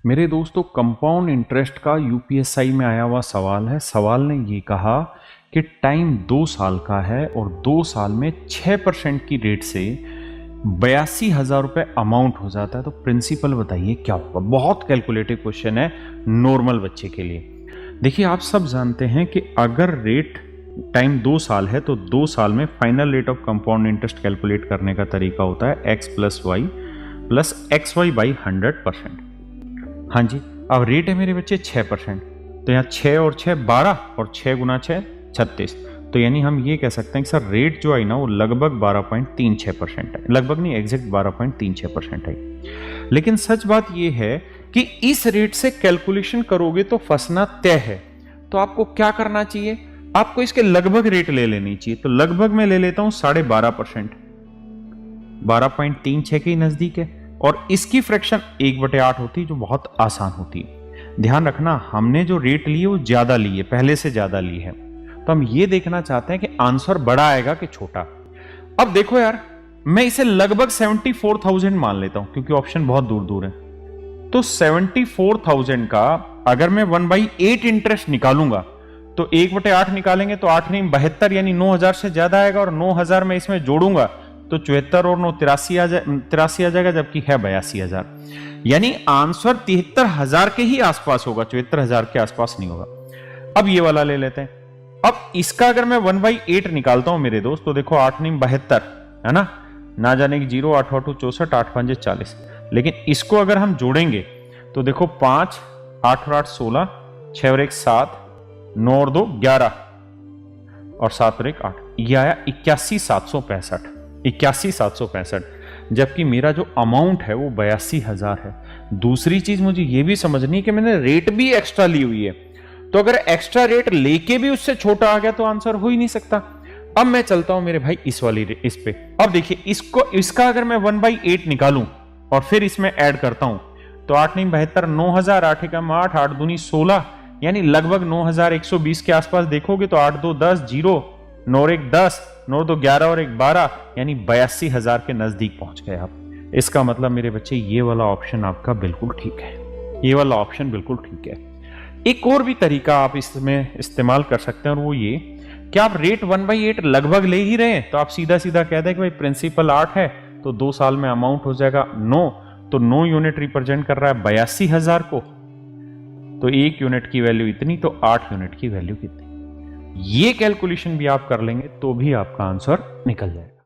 मेरे दोस्तों, compound interest का यूपीएसआई में आया हुआ सवाल है। सवाल ने ये कहा कि टाइम 2 साल का है और 2 साल में 6% की रेट से 82,000 रुपये अमाउंट हो जाता है, तो प्रिंसिपल बताइए क्या होगा। बहुत कैलकुलेटिव क्वेश्चन है नॉर्मल बच्चे के लिए। देखिए, आप सब जानते हैं कि अगर रेट टाइम 2 साल है तो 2 साल में final rate of compound interest calculate करने का तरीका होता है x plus Y plus X Y by 100%। हाँ जी, अब रेट है मेरे बच्चे 6%, तो यहाँ 6 और 6 12 और 6 गुना 6 36, तो यानी हम ये कह सकते हैं कि सर रेट जो आई ना वो लगभग 12.36% है। लगभग नहीं, एग्जैक्ट 12.36% है। लेकिन सच बात ये है कि इस रेट से कैलकुलेशन करोगे तो फंसना तय है। तो आपको क्या करना चाहिए, आपको इसके लगभग रेट ले लेनी चाहिए। तो लगभग मैं ले लेता हूं 12.5%, 12.36 के नजदीक है, और इसकी फ्रैक्शन 1/8 होती है, जो बहुत आसान होती है। ध्यान रखना, हमने जो रेट ली है वो ज्यादा ली है, पहले से ज्यादा ली है, तो हम ये देखना चाहते हैं कि आंसर बड़ा आएगा कि छोटा। अब देखो यार, मैं इसे लगभग 74,000 मान लेता हूं क्योंकि ऑप्शन बहुत दूर दूर है। तो 74,000 का अगर मैं 1/8 इंटरेस्ट निकालूंगा तो 1/8 निकालेंगे तो 8 नहीं 72, यानी 9,000 से ज्यादा आएगा, और 9,000 में इसमें जोड़ूंगा तो 74 और 9 83 आ जाएगा, जबकि है 82,000। यानी आंसर 73,000 के ही आसपास होगा, 74,000 के आसपास नहीं होगा। अब ये वाला ले लेते हैं। अब इसका अगर मैं 1/8 निकालता हूं मेरे दोस्त, तो देखो 8 नहीं 72 है ना जाने की 0, 8 8 64, 8 5 40। लेकिन इसको अगर हम जोड़ेंगे तो देखो 5, 8 और 8 16, 6 और 1 7, 9 और 2 11, और 7 और 1 8, ये आया 81,765। 81,765, जबकि मेरा जो अमाउंट है वो 82,000 है। दूसरी चीज मुझे ये भी समझनी है कि मैंने रेट भी एक्स्ट्रा ली हुई है, तो अगर एक्स्ट्रा रेट लेके भी उससे छोटा आ गया तो आंसर हो ही नहीं सकता। अब मैं चलता हूं मेरे भाई इस पे। अब देखिए, इसका अगर मैं 1/8 निकालूं और फिर इसमें ऐड करता हूं तो 8 नहीं 72, 9,000, 8 एकम 8, 8 दूनी 16, यानी लगभग 9,120 के आसपास। देखोगे तो 8 2 10, 0, 9 और 1 10, 9 2 11 और 1 12, यानी 82,000 के नजदीक पहुंच गए आप। इसका मतलब मेरे बच्चे, ये वाला ऑप्शन आपका बिल्कुल ठीक है। ये वाला ऑप्शन बिल्कुल ठीक है। एक और भी तरीका आप इसमें इस्तेमाल कर सकते हैं, और वो ये कि आप रेट 1/8 लगभग ले ही रहे हैं, तो आप सीधा सीधा कह दें कि भाई प्रिंसिपल 8 है तो 2 साल में अमाउंट हो जाएगा 9, तो 9 यूनिट रिप्रेजेंट कर रहा है 82,000 को, तो 1 यूनिट की वैल्यू इतनी, तो 8 यूनिट की वैल्यू कितनी। ये कैलकुलेशन भी आप कर लेंगे तो भी आपका आंसर निकल जाएगा।